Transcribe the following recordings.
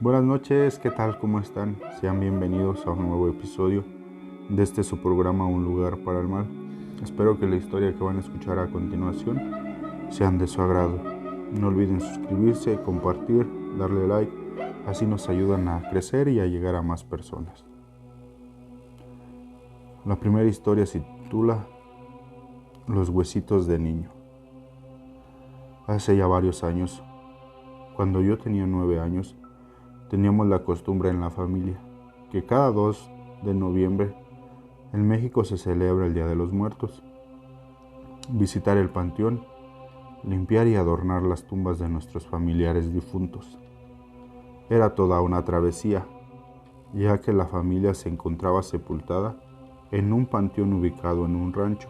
Buenas noches, ¿qué tal? ¿Cómo están? Sean bienvenidos a un nuevo episodio de su programa Un lugar para el mal. Espero que la historia que van a escuchar a continuación sean de su agrado. No olviden suscribirse, compartir, darle like, así nos ayudan a crecer y a llegar a más personas. La primera historia se titula Los huesitos de niño. Hace ya varios años, cuando yo tenía 9 años, teníamos la costumbre en la familia que cada 2 de noviembre en México se celebra el Día de los Muertos. Visitar el panteón, limpiar y adornar las tumbas de nuestros familiares difuntos. Era toda una travesía, ya que la familia se encontraba sepultada en un panteón ubicado en un rancho,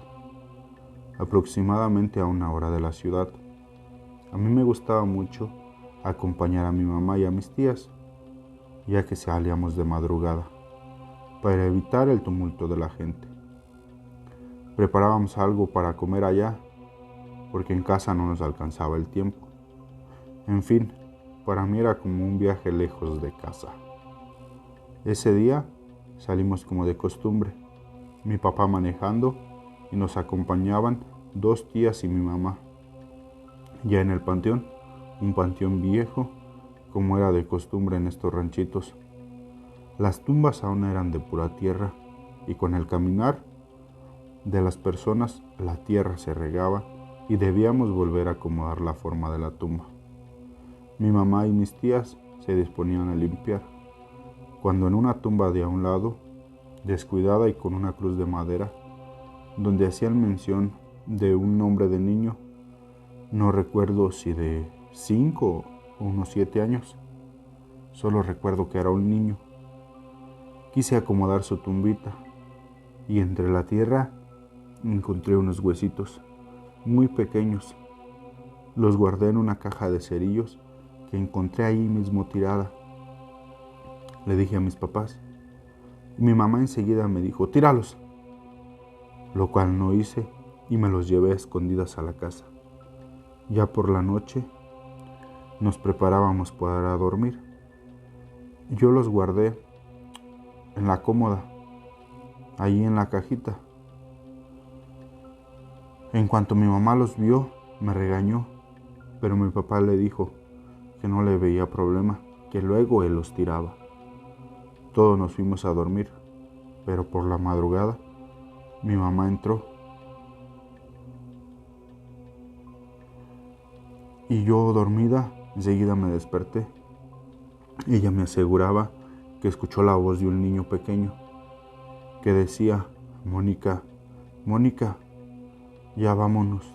aproximadamente a 1 hora de la ciudad. A mí me gustaba mucho acompañar a mi mamá y a mis tías, ya que salíamos de madrugada, para evitar el tumulto de la gente. Preparábamos algo para comer allá, porque en casa no nos alcanzaba el tiempo. En fin, para mí era como un viaje lejos de casa. Ese día salimos como de costumbre, mi papá manejando y nos acompañaban 2 tías y mi mamá. Ya en el panteón, un panteón viejo, como era de costumbre en estos ranchitos. Las tumbas aún eran de pura tierra y con el caminar de las personas la tierra se regaba y debíamos volver a acomodar la forma de la tumba. Mi mamá y mis tías se disponían a limpiar, cuando en una tumba de a un lado, descuidada y con una cruz de madera, donde hacían mención de un nombre de niño, no recuerdo si de 5 o unos 7 años, solo recuerdo que era un niño. Quise acomodar su tumbita y entre la tierra encontré unos huesitos muy pequeños. Los guardé en una caja de cerillos que encontré ahí mismo tirada. Le dije a mis papás. Mi mamá enseguida me dijo, tíralos, lo cual no hice y me los llevé a escondidas a la casa. Ya por la noche nos preparábamos para dormir. Yo los guardé en la cómoda, allí en la cajita. En cuanto mi mamá los vio, me regañó, pero mi papá le dijo que no le veía problema, que luego él los tiraba. Todos nos fuimos a dormir, pero por la madrugada mi mamá entró y yo dormida enseguida me desperté. Ella me aseguraba que escuchó la voz de un niño pequeño que decía, Mónica, Mónica, ya vámonos.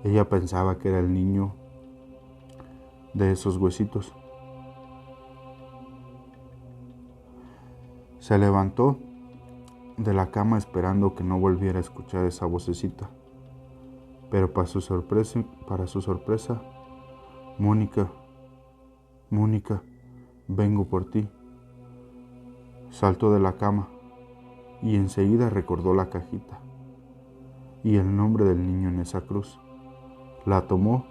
Ella pensaba que era el niño de esos huesitos. Se levantó de la cama esperando que no volviera a escuchar esa vocecita. Pero para su sorpresa, Mónica, Mónica, vengo por ti. Saltó de la cama y enseguida recordó la cajita y el nombre del niño en esa cruz. La tomó,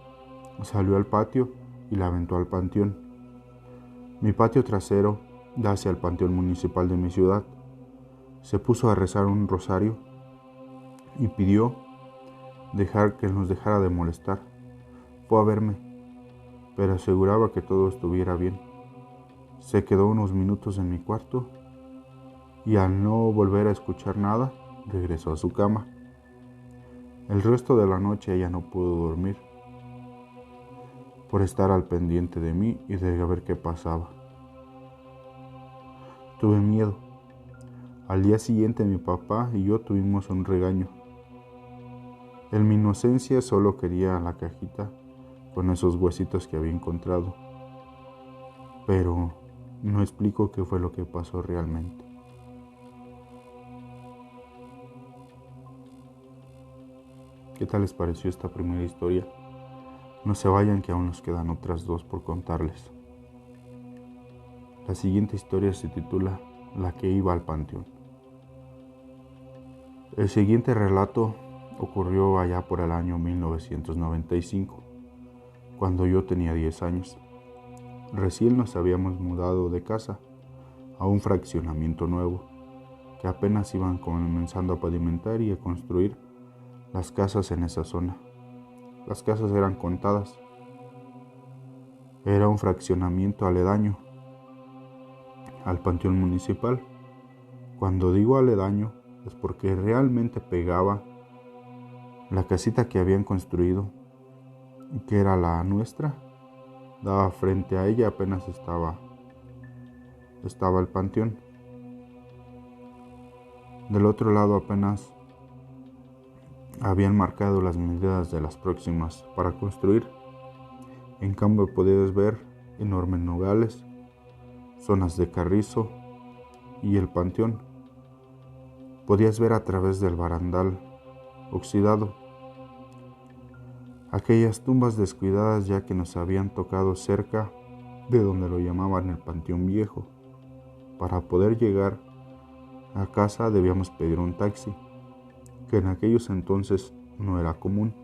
salió al patio y la aventó al panteón. Mi patio trasero da hacia el panteón municipal de mi ciudad. Se puso a rezar un rosario y pidió que nos dejara de molestar. Fue a verme, pero aseguraba que todo estuviera bien. Se quedó unos minutos en mi cuarto y al no volver a escuchar nada, regresó a su cama. El resto de la noche ella no pudo dormir por estar al pendiente de mí y de ver qué pasaba. Tuve miedo. Al día siguiente mi papá y yo tuvimos un regaño. En mi inocencia solo quería la cajita con esos huesitos que había encontrado, pero no explico qué fue lo que pasó realmente. ¿Qué tal les pareció esta primera historia? No se vayan, que aún nos quedan otras 2 por contarles. La siguiente historia se titula La que iba al panteón. El siguiente relato ocurrió allá por el año 1995, cuando yo tenía 10 años. Recién nos habíamos mudado de casa a un fraccionamiento nuevo, que apenas iban comenzando a pavimentar y a construir las casas en esa zona. Las casas eran contadas. Era un fraccionamiento aledaño al panteón municipal. Cuando digo aledaño es porque realmente pegaba la casita que habían construido, que era la nuestra, daba frente a ella, apenas estaba el panteón. Del otro lado apenas habían marcado las medidas de las próximas para construir. En cambio podías ver enormes nogales, zonas de carrizo y el panteón. Podías ver a través del barandal oxidado aquellas tumbas descuidadas, ya que nos habían tocado cerca de donde lo llamaban el Panteón Viejo. Para poder llegar a casa debíamos pedir un taxi, que en aquellos entonces no era común,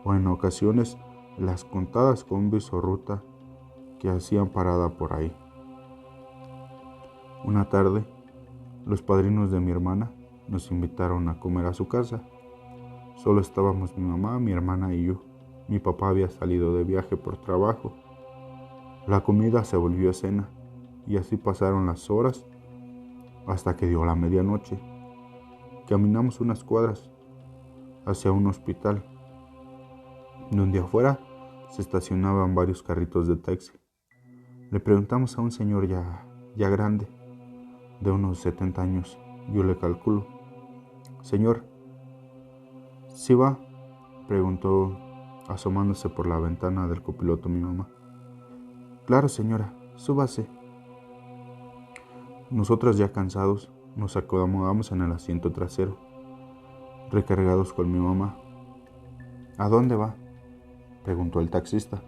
o en ocasiones las contadas combis o ruta que hacían parada por ahí. Una tarde, los padrinos de mi hermana nos invitaron a comer a su casa. Solo estábamos mi mamá, mi hermana y yo. Mi papá había salido de viaje por trabajo. La comida se volvió cena y así pasaron las horas hasta que dio la medianoche. Caminamos unas cuadras hacia un hospital, donde afuera se estacionaban varios carritos de taxi. Le preguntamos a un señor ya grande, de unos 70 años, yo le calculo. Señor, ¿sí va?, preguntó asomándose por la ventana del copiloto mi mamá. Claro, señora, súbase. Nosotros, ya cansados, nos acomodamos en el asiento trasero, recargados con mi mamá. ¿A dónde va?, preguntó el taxista.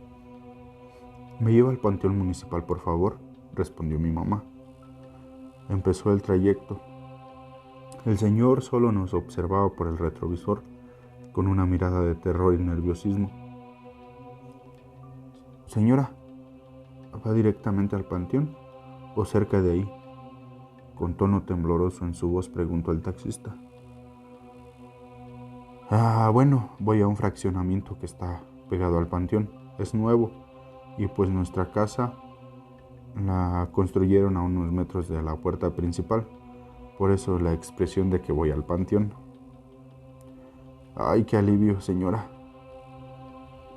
Me lleva al panteón municipal, por favor, respondió mi mamá. Empezó el trayecto. El señor solo nos observaba por el retrovisor con una mirada de terror y nerviosismo. Señora, ¿va directamente al panteón o cerca de ahí?, con tono tembloroso en su voz preguntó el taxista. Bueno, voy a un fraccionamiento que está pegado al panteón. Es nuevo y pues nuestra casa la construyeron a unos metros de la puerta principal. Por eso la expresión de que voy al panteón. Ay, qué alivio, señora,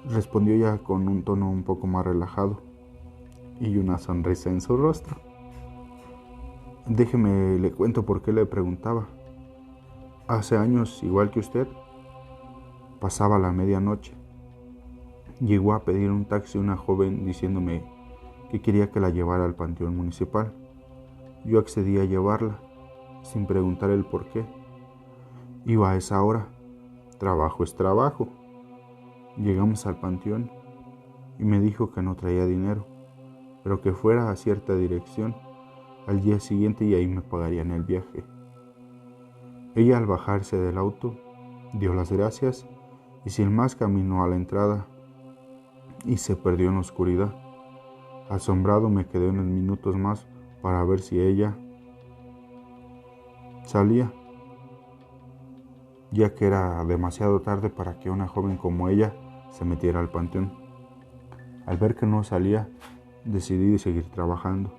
respondió ya con un tono un poco más relajado y una sonrisa en su rostro. Déjeme le cuento por qué le preguntaba. Hace años, igual que usted, pasaba la medianoche. Llegó a pedir un taxi una joven diciéndome que quería que la llevara al panteón municipal. Yo accedí a llevarla, sin preguntar el por qué. Iba a esa hora. Trabajo es trabajo. Llegamos al panteón y me dijo que no traía dinero, pero que fuera a cierta dirección al día siguiente y ahí me pagarían el viaje. Ella, al bajarse del auto, dio las gracias y sin más caminó a la entrada y se perdió en la oscuridad. Asombrado me quedé unos minutos más para ver si ella salía, ya que era demasiado tarde para que una joven como ella se metiera al panteón. Al ver que no salía, decidí seguir trabajando.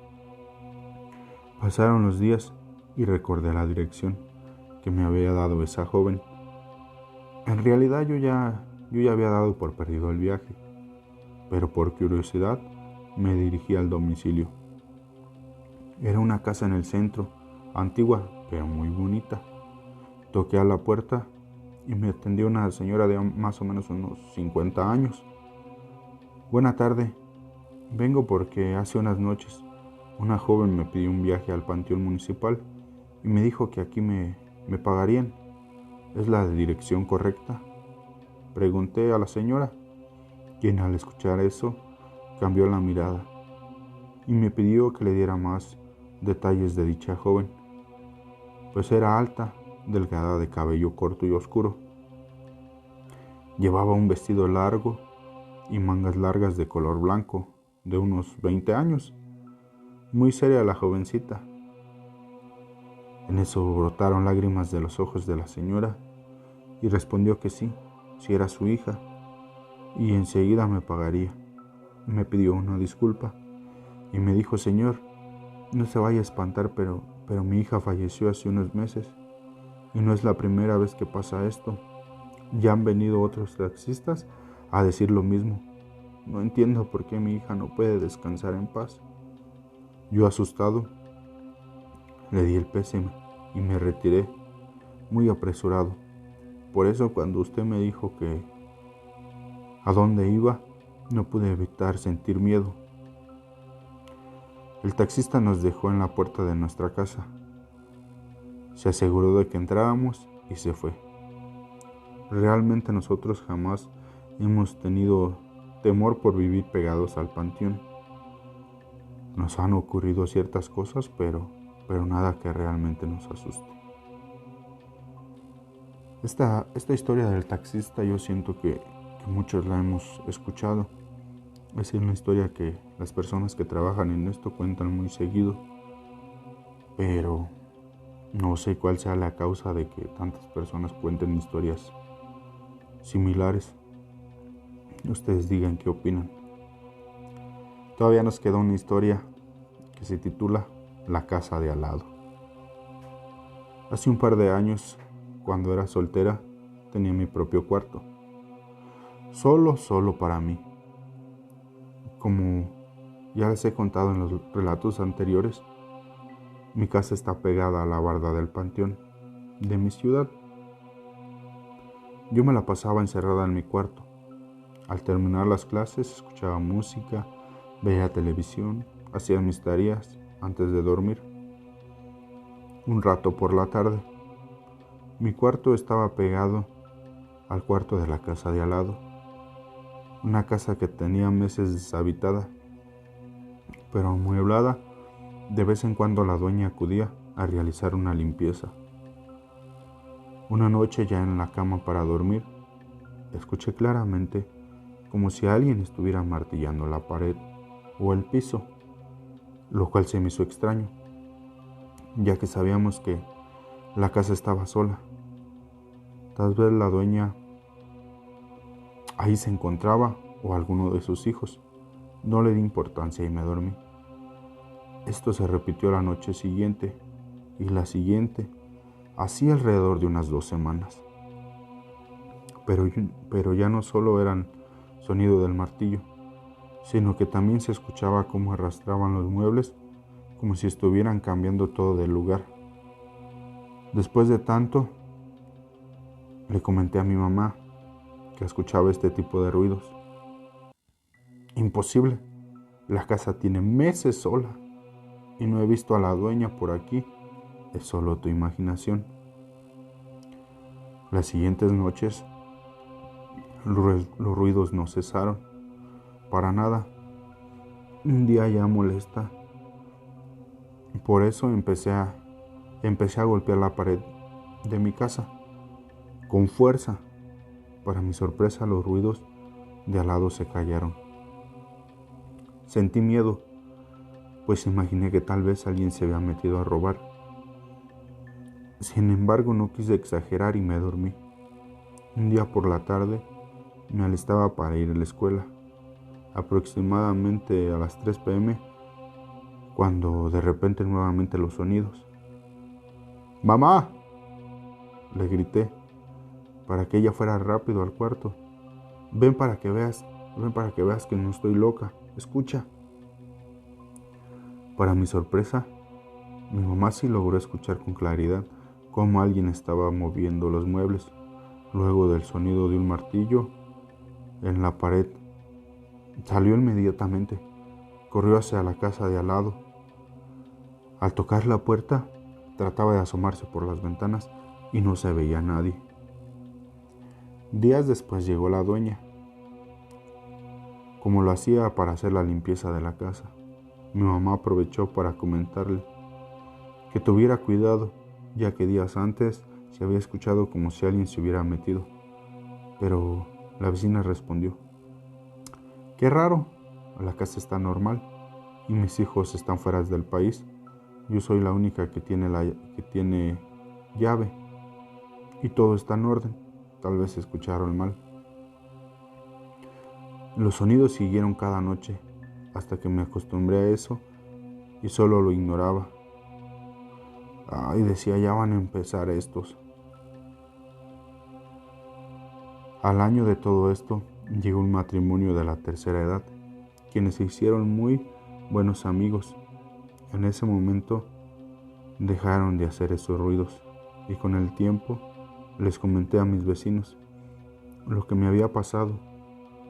Pasaron los días y recordé la dirección que me había dado esa joven. En realidad yo ya había dado por perdido el viaje, pero por curiosidad me dirigí al domicilio. Era una casa en el centro, antigua pero muy bonita. Toqué a la puerta y me atendió una señora de más o menos unos 50 años. Buena tarde, vengo porque hace unas noches una joven me pidió un viaje al panteón municipal y me dijo que aquí me pagarían. ¿Es la dirección correcta?, pregunté a la señora, quien al escuchar eso cambió la mirada y me pidió que le diera más detalles de dicha joven, pues era alta, delgada, de cabello corto y oscuro. Llevaba un vestido largo y mangas largas de color blanco, de unos 20 años. Muy seria la jovencita. En eso brotaron lágrimas de los ojos de la señora y respondió que sí, si era su hija, y enseguida me pagaría. Me pidió una disculpa y me dijo: señor, no se vaya a espantar, pero mi hija falleció hace unos meses y no es la primera vez que pasa esto. Ya han venido otros taxistas a decir lo mismo. No entiendo por qué mi hija no puede descansar en paz. Yo, asustado, le di el pésame y me retiré muy apresurado. Por eso, cuando usted me dijo que a dónde iba, no pude evitar sentir miedo. El taxista nos dejó en la puerta de nuestra casa. Se aseguró de que entráramos y se fue. Realmente nosotros jamás hemos tenido temor por vivir pegados al panteón. Nos han ocurrido ciertas cosas, pero nada que realmente nos asuste. Esta historia del taxista, yo siento que muchos la hemos escuchado. Es una historia que las personas que trabajan en esto cuentan muy seguido, pero no sé cuál sea la causa de que tantas personas cuenten historias similares. Ustedes digan qué opinan. Todavía nos queda una historia que se titula La casa de al lado. Hace un par de años, cuando era soltera, tenía mi propio cuarto. Solo para mí. Como ya les he contado en los relatos anteriores, mi casa está pegada a la barda del panteón de mi ciudad. Yo me la pasaba encerrada en mi cuarto. Al terminar las clases, escuchaba música, veía televisión, hacía mis tareas antes de dormir. Un rato por la tarde, mi cuarto estaba pegado al cuarto de la casa de al lado. Una casa que tenía meses deshabitada, pero amueblada. De vez en cuando la dueña acudía a realizar una limpieza. Una noche, ya en la cama para dormir, escuché claramente como si alguien estuviera martillando la pared o el piso, lo cual se me hizo extraño, ya que sabíamos que la casa estaba sola. Tal vez la dueña ahí se encontraba o alguno de sus hijos. No le di importancia y me dormí. Esto se repitió la noche siguiente y la siguiente, así alrededor de unas 2 semanas. Pero ya no solo eran sonido del martillo, sino que también se escuchaba cómo arrastraban los muebles, como si estuvieran cambiando todo del lugar. Después de tanto, le comenté a mi mamá que escuchaba este tipo de ruidos. Imposible, la casa tiene meses sola y no he visto a la dueña por aquí, es solo tu imaginación. Las siguientes noches, los ruidos no cesaron, para nada. Un día, ya molesta, por eso empecé a golpear la pared de mi casa con fuerza. Para mi sorpresa, los ruidos de al lado se callaron. Sentí miedo, pues imaginé que tal vez alguien se había metido a robar. Sin embargo, no quise exagerar y me dormí. Un día por la tarde me alistaba para ir a la escuela, aproximadamente a las 3 p.m, cuando de repente nuevamente los sonidos. ¡Mamá!, le grité para que ella fuera rápido al cuarto. Ven para que veas que no estoy loca, escucha. Para mi sorpresa, mi mamá sí logró escuchar con claridad cómo alguien estaba moviendo los muebles, luego del sonido de un martillo en la pared. Salió inmediatamente, corrió hacia la casa de al lado. Al tocar la puerta, trataba de asomarse por las ventanas y no se veía nadie. Días después llegó la dueña, como lo hacía para hacer la limpieza de la casa. Mi mamá aprovechó para comentarle que tuviera cuidado, ya que días antes se había escuchado como si alguien se hubiera metido. Pero la vecina respondió: «Qué raro, la casa está normal y mis hijos están fuera del país. Yo soy la única que tiene llave y todo está en orden. Tal vez escucharon mal. Los sonidos siguieron cada noche hasta que me acostumbré a eso y solo lo ignoraba. Y decía, ya van a empezar estos. Al año de todo esto, llegó un matrimonio de la tercera edad, quienes se hicieron muy buenos amigos. En ese momento dejaron de hacer esos ruidos y con el tiempo les comenté a mis vecinos lo que me había pasado.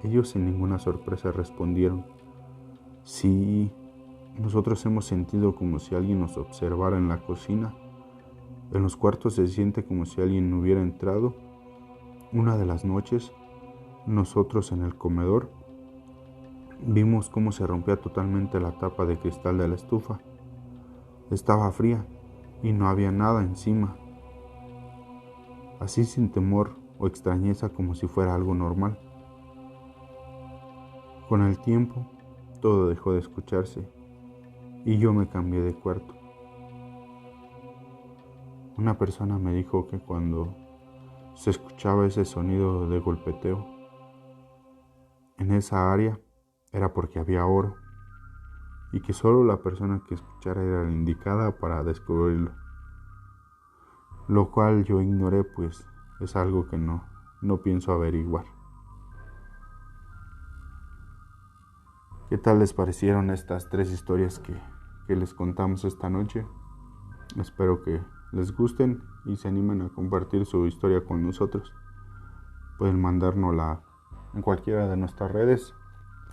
Ellos sin ninguna sorpresa respondieron, sí, nosotros hemos sentido como si alguien nos observara en la cocina. En los cuartos se siente como si alguien hubiera entrado. Una de las noches, nosotros en el comedor vimos cómo se rompía totalmente la tapa de cristal de la estufa. Estaba fría y no había nada encima. Así sin temor o extrañeza como si fuera algo normal. Con el tiempo, todo dejó de escucharse y yo me cambié de cuarto. Una persona me dijo que cuando se escuchaba ese sonido de golpeteo en esa área era porque había oro y que solo la persona que escuchara era la indicada para descubrirlo, lo cual yo ignoré, pues es algo que no pienso averiguar. ¿Qué tal les parecieron estas 3 historias que les contamos esta noche? Espero que les gusten y se animen a compartir su historia con nosotros. Pueden mandárnosla en cualquiera de nuestras redes,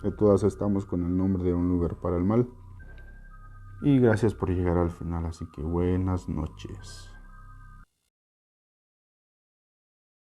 que todas estamos con el nombre de Un Lugar para el Mal. Y gracias por llegar al final, así que buenas noches.